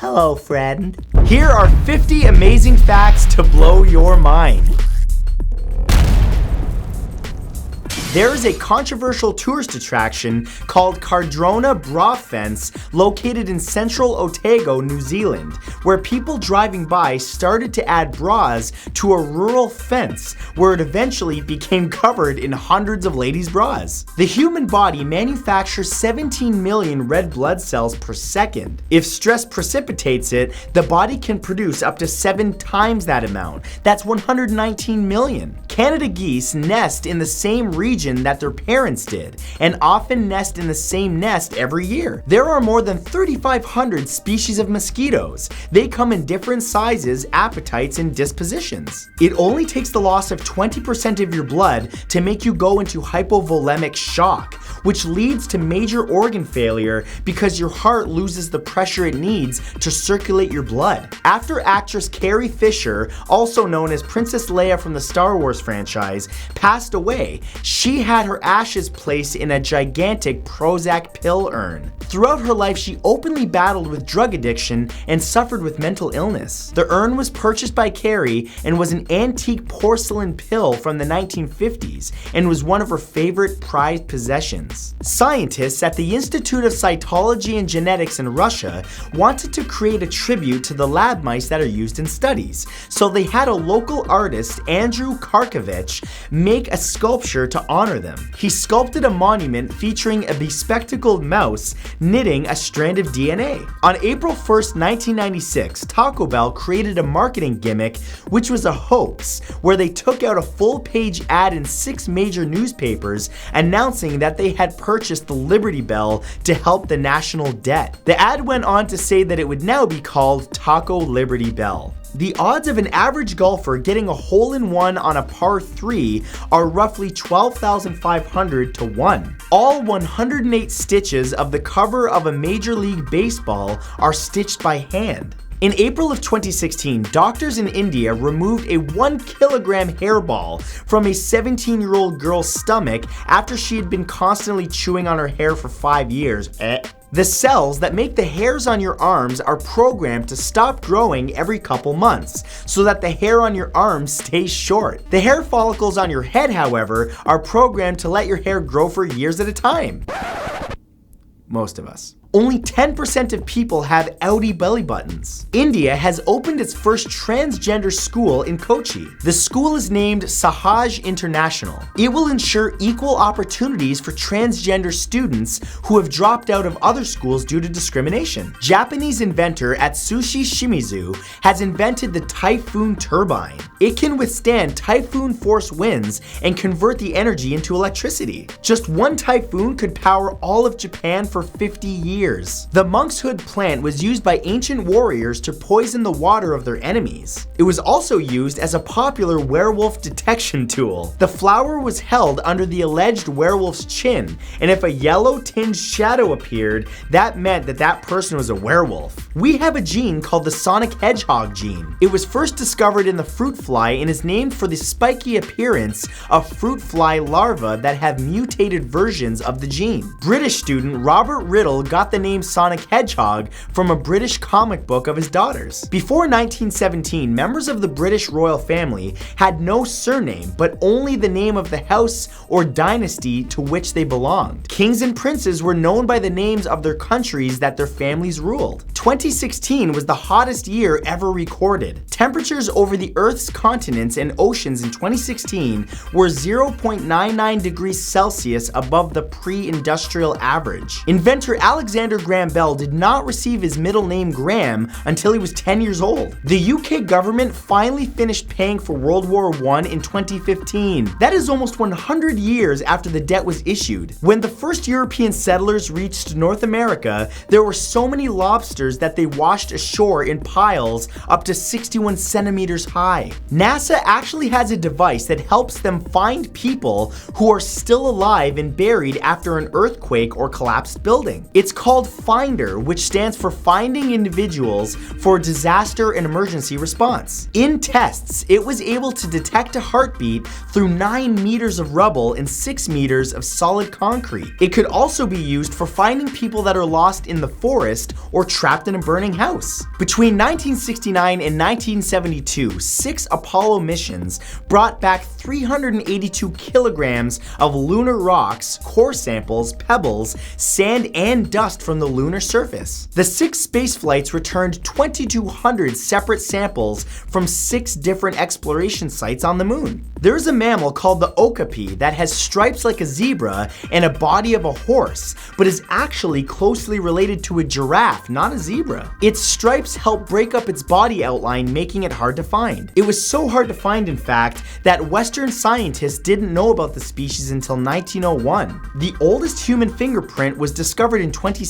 Hello, friend. Here are 50 amazing facts to blow your mind. There is a controversial tourist attraction called Cardrona Bra Fence located in central Otago, New Zealand, where people driving by started to add bras to a rural fence where it eventually became covered in hundreds of ladies' bras. The human body manufactures 17 million red blood cells per second. If stress precipitates it, the body can produce up to 7 times that amount. That's 119 million. Canada geese nest in the same region that their parents did, and often nest in the same nest every year. There are more than 3,500 species of mosquitoes. They come in different sizes, appetites, and dispositions. It only takes the loss of 20% of your blood to make you go into hypovolemic shock, which leads to major organ failure because your heart loses the pressure it needs to circulate your blood. After actress Carrie Fisher, also known as Princess Leia from the Star Wars franchise, passed away, she had her ashes placed in a gigantic Prozac pill urn. Throughout her life, she openly battled with drug addiction and suffered with mental illness. The urn was purchased by Carrie and was an antique porcelain pill from the 1950s and was one of her favorite prized possessions. Scientists at the Institute of Cytology and Genetics in Russia wanted to create a tribute to the lab mice that are used in studies, so they had a local artist, Andrew Karkovich, make a sculpture to honor them. He sculpted a monument featuring a bespectacled mouse knitting a strand of DNA. On April 1st, 1996, Taco Bell created a marketing gimmick which was a hoax, where they took out a full-page ad in 6 major newspapers announcing that they had purchased the Liberty Bell to help the national debt. The ad went on to say that it would now be called Taco Liberty Bell. The odds of an average golfer getting a hole-in-one on a par 3 are roughly 12,500 to 1. All 108 stitches of the cover of a Major League Baseball are stitched by hand. In April of 2016, doctors in India removed a 1-kilogram hairball from a 17-year-old girl's stomach after she had been constantly chewing on her hair for 5 years. The cells that make the hairs on your arms are programmed to stop growing every couple months, so that the hair on your arms stays short. The hair follicles on your head, however, are programmed to let your hair grow for years at a time. Most of us. Only 10% of people have outie belly buttons. India has opened its first transgender school in Kochi. The school is named Sahaj International. It will ensure equal opportunities for transgender students who have dropped out of other schools due to discrimination. Japanese inventor Atsushi Shimizu has invented the Typhoon turbine. It can withstand typhoon force winds and convert the energy into electricity. Just one typhoon could power all of Japan for 50 years. The monkshood plant was used by ancient warriors to poison the water of their enemies. It was also used as a popular werewolf detection tool. The flower was held under the alleged werewolf's chin, and if a yellow-tinged shadow appeared, that meant that that person was a werewolf. We have a gene called the Sonic Hedgehog gene. It was first discovered in the fruit fly and is named for the spiky appearance of fruit fly larvae that have mutated versions of the gene. British student Robert Riddle got the name Sonic Hedgehog from a British comic book of his daughter's. Before 1917, members of the British royal family had no surname, but only the name of the house or dynasty to which they belonged. Kings and princes were known by the names of their countries that their families ruled. 2016 was the hottest year ever recorded. Temperatures over the Earth's continents and oceans in 2016 were 0.99 degrees Celsius above the pre-industrial average. Inventor Alexander Graham Bell did not receive his middle name Graham until he was 10 years old. The UK government finally finished paying for World War I in 2015. That is almost 100 years after the debt was issued. When the first European settlers reached North America, there were so many lobsters that they washed ashore in piles up to 61 centimeters high. NASA actually has a device that helps them find people who are still alive and buried after an earthquake or collapsed building. It's called called FINDER, which stands for Finding Individuals for Disaster and Emergency Response. In tests, it was able to detect a heartbeat through 9 meters of rubble and 6 meters of solid concrete. It could also be used for finding people that are lost in the forest or trapped in a burning house. Between 1969 and 1972, 6 Apollo missions brought back 382 kilograms of lunar rocks, core samples, pebbles, sand, and dust from the lunar surface. The 6 space flights returned 2,200 separate samples from 6 different exploration sites on the moon. There is a mammal called the okapi that has stripes like a zebra and a body of a horse, but is actually closely related to a giraffe, not a zebra. Its stripes help break up its body outline, making it hard to find. It was so hard to find, in fact, that Western scientists didn't know about the species until 1901. The oldest human fingerprint was discovered in 2016.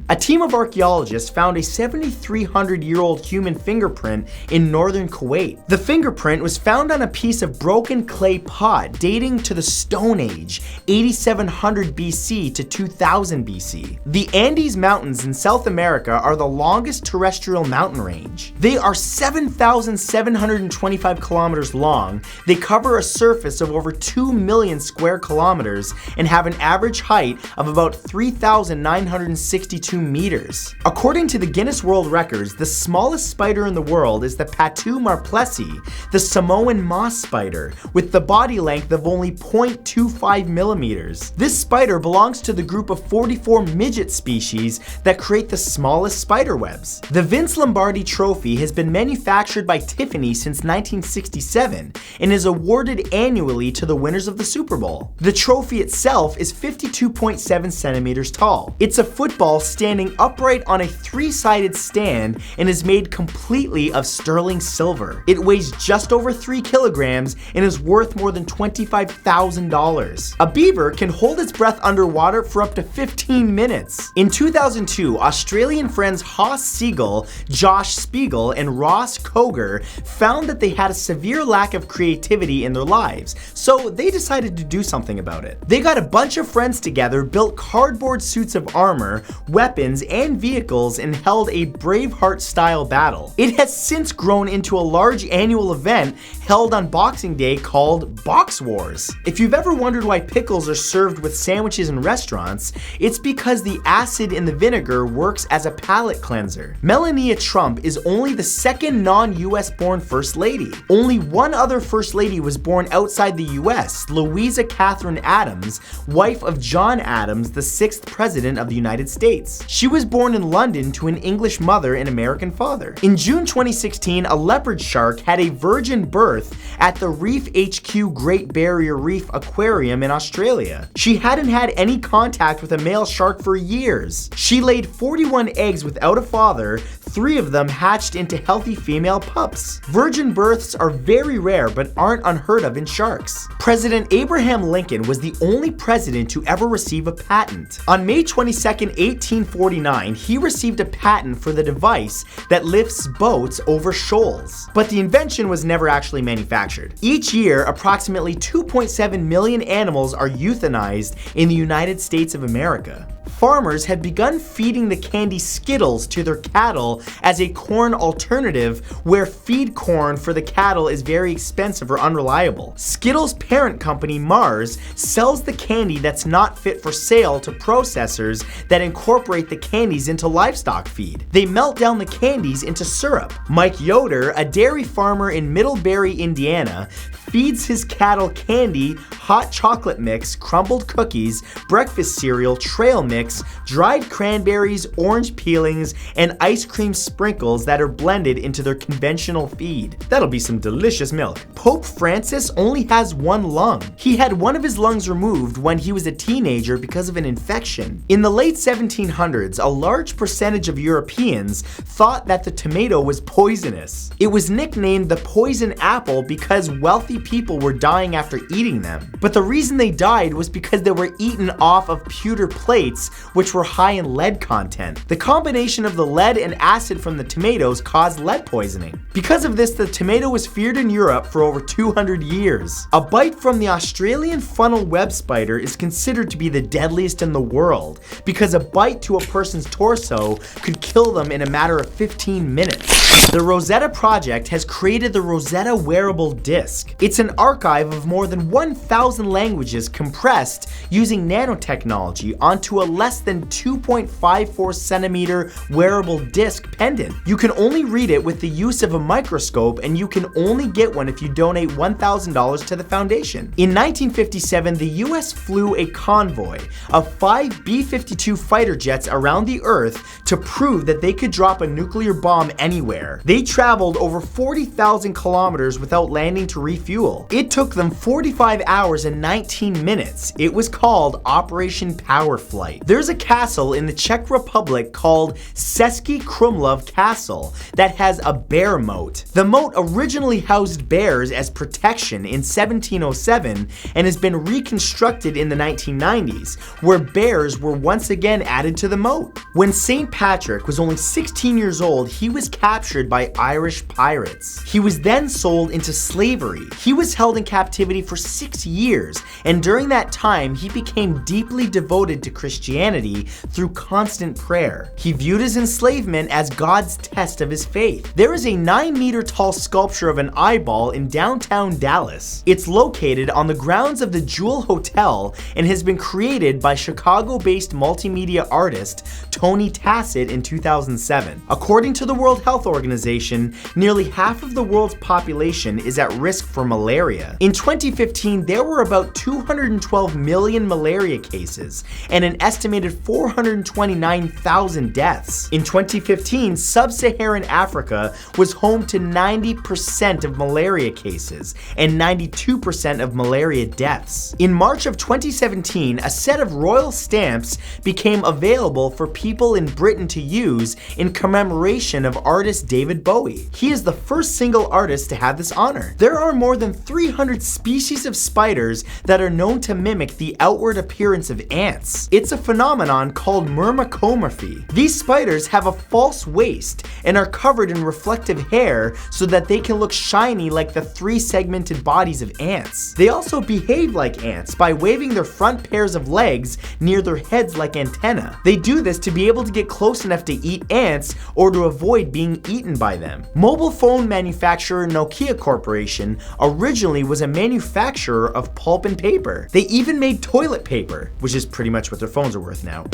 A team of archaeologists found a 7,300-year-old human fingerprint in northern Kuwait. The fingerprint was found on a piece of broken clay pot dating to the Stone Age, 8700 BC to 2000 BC. The Andes Mountains in South America are the longest terrestrial mountain range. They are 7,725 kilometers long. They cover a surface of over 2 million square kilometers and have an average height of about 3,962 meters. According to the Guinness World Records, the smallest spider in the world is the Patu marplesi, the Samoan moss spider, with the body length of only 0.25 millimeters. This spider belongs to the group of 44 midget species that create the smallest spider webs. The Vince Lombardi Trophy has been manufactured by Tiffany since 1967 and is awarded annually to the winners of the Super Bowl. The trophy itself is 52.7 centimeters tall. It's a football standing upright on a 3-sided stand and is made completely of sterling silver. It weighs just over 3 kilograms and is worth more than $25,000. A beaver can hold its breath underwater for up to 15 minutes. In 2002, Australian friends Haas Siegel, Josh Spiegel, and Ross Koger found that they had a severe lack of creativity in their lives, so they decided to do something about it. They got a bunch of friends together, built cardboard suits of armor, weapons, and vehicles, and held a Braveheart-style battle. It has since grown into a large annual event held on Boxing Day called Box Wars. If you've ever wondered why pickles are served with sandwiches in restaurants, it's because the acid in the vinegar works as a palate cleanser. Melania Trump is only the second non-US born First Lady. Only one other First Lady was born outside the US, Louisa Catherine Adams, wife of John Adams, the 6th President of the United States. She was born in London to an English mother and American father. In June 2016, a leopard shark had a virgin birth at the Reef HQ Great Barrier Reef Aquarium in Australia. She hadn't had any contact with a male shark for years. She laid 41 eggs without a father. 3 of them hatched into healthy female pups. Virgin births are very rare but aren't unheard of in sharks. President Abraham Lincoln was the only president to ever receive a patent. On May 22, 1849, he received a patent for the device that lifts boats over shoals. But the invention was never actually manufactured. Each year, approximately 2.7 million animals are euthanized in the United States of America. Farmers had begun feeding the candy Skittles to their cattle as a corn alternative, where feed corn for the cattle is very expensive or unreliable. Skittles' parent company, Mars, sells the candy that's not fit for sale to processors that incorporate the candies into livestock feed. They melt down the candies into syrup. Mike Yoder, a dairy farmer in Middlebury, Indiana, feeds his cattle candy, hot chocolate mix, crumbled cookies, breakfast cereal, trail mix, dried cranberries, orange peelings, and ice cream sprinkles that are blended into their conventional feed. That'll be some delicious milk. Pope Francis only has one lung. He had one of his lungs removed when he was a teenager because of an infection. In the late 1700s, a large percentage of Europeans thought that the tomato was poisonous. It was nicknamed the poison apple because wealthy people were dying after eating them. But the reason they died was because they were eaten off of pewter plates, which were high in lead content. The combination of the lead and acid from the tomatoes caused lead poisoning. Because of this, the tomato was feared in Europe for over 200 years. A bite from the Australian funnel web spider is considered to be the deadliest in the world because a bite to a person's torso could kill them in a matter of 15 minutes. The Rosetta Project has created the Rosetta Wearable Disc. It's an archive of more than 1,000 languages compressed using nanotechnology onto a less than 2.54 centimeter wearable disc pendant. You can only read it with the use of a microscope, and you can only get one if you donate $1,000 to the foundation. In 1957, the US flew a convoy of 5 B-52 fighter jets around the Earth to prove that they could drop a nuclear bomb anywhere. They traveled over 40,000 kilometers without landing to refuel. It took them 45 hours and 19 minutes. It was called Operation Power Flight. There's a castle in the Czech Republic called Český Krumlov Castle that has a bear moat. The moat originally housed bears as protection in 1707 and has been reconstructed in the 1990s, where bears were once again added to the moat. When St. Patrick was only 16 years old, he was captured by Irish pirates. He was then sold into slavery. He was held in captivity for 6 years, and during that time, he became deeply devoted to Christianity through constant prayer. He viewed his enslavement as God's test of his faith. There is a 9-meter tall sculpture of an eyeball in downtown Dallas. It's located on the grounds of the Jewel Hotel and has been created by Chicago-based multimedia artist Tony Tassett in 2007. According to the World Health Organization, nearly half of the world's population is at risk for malaria. In 2015, there were about 212 million malaria cases and an estimated 429,000 deaths. In 2015, sub-Saharan Africa was home to 90% of malaria cases and 92% of malaria deaths. In March of 2017, a set of royal stamps became available for people in Britain to use in commemoration of artist David Bowie. He is the first single artist to have this honor. There are more than 300 species of spiders that are known to mimic the outward appearance of ants. It's a phenomenon called myrmecomorphy. These spiders have a false waist and are covered in reflective hair so that they can look shiny like the 3-segmented bodies of ants. They also behave like ants by waving their front pairs of legs near their heads like antennae. They do this to be able to get close enough to eat ants or to avoid being eaten by them. Mobile phone manufacturer Nokia Corporation originally was a manufacturer of pulp and paper. They even made toilet paper, which is pretty much what their phones are worth now.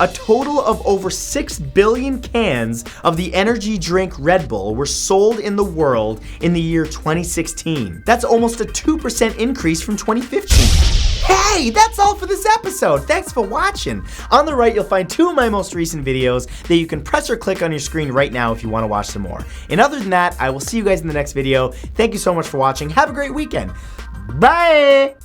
A total of over 6 billion cans of the energy drink Red Bull were sold in the world in the year 2016. That's almost a 2% increase from 2015. Hey, that's all for this episode. Thanks for watching. On the right, you'll find 2 of my most recent videos that you can press or click on your screen right now if you want to watch some more. And other than that, I will see you guys in the next video. Thank you so much for watching. Have a great weekend. Bye!